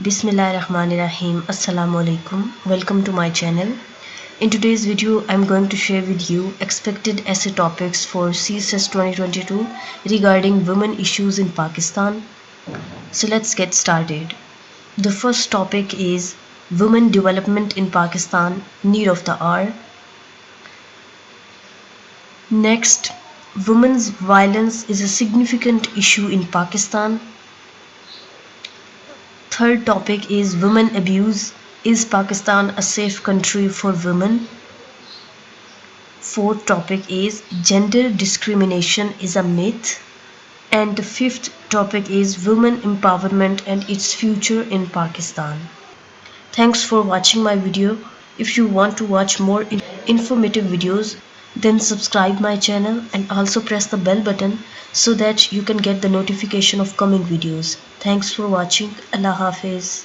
Bismillahirrahmanirrahim. Assalamu-alaikum. Welcome to my channel. In today's video, I'm going to share with you expected essay topics for CSS 2022 regarding women issues in Pakistan. So let's get started. The first topic is women development in Pakistan, need of the hour. Next, women's violence is a significant issue in Pakistan. Third topic is women abuse. Is Pakistan a safe country for women? Fourth topic is gender discrimination is a myth. And the fifth topic is women empowerment and its future in Pakistan. Thanks for watching my video. If you want to watch more informative videos, then subscribe my channel and also press the bell button so that you can get the notification of coming videos. Thanks for watching. Allah Hafiz.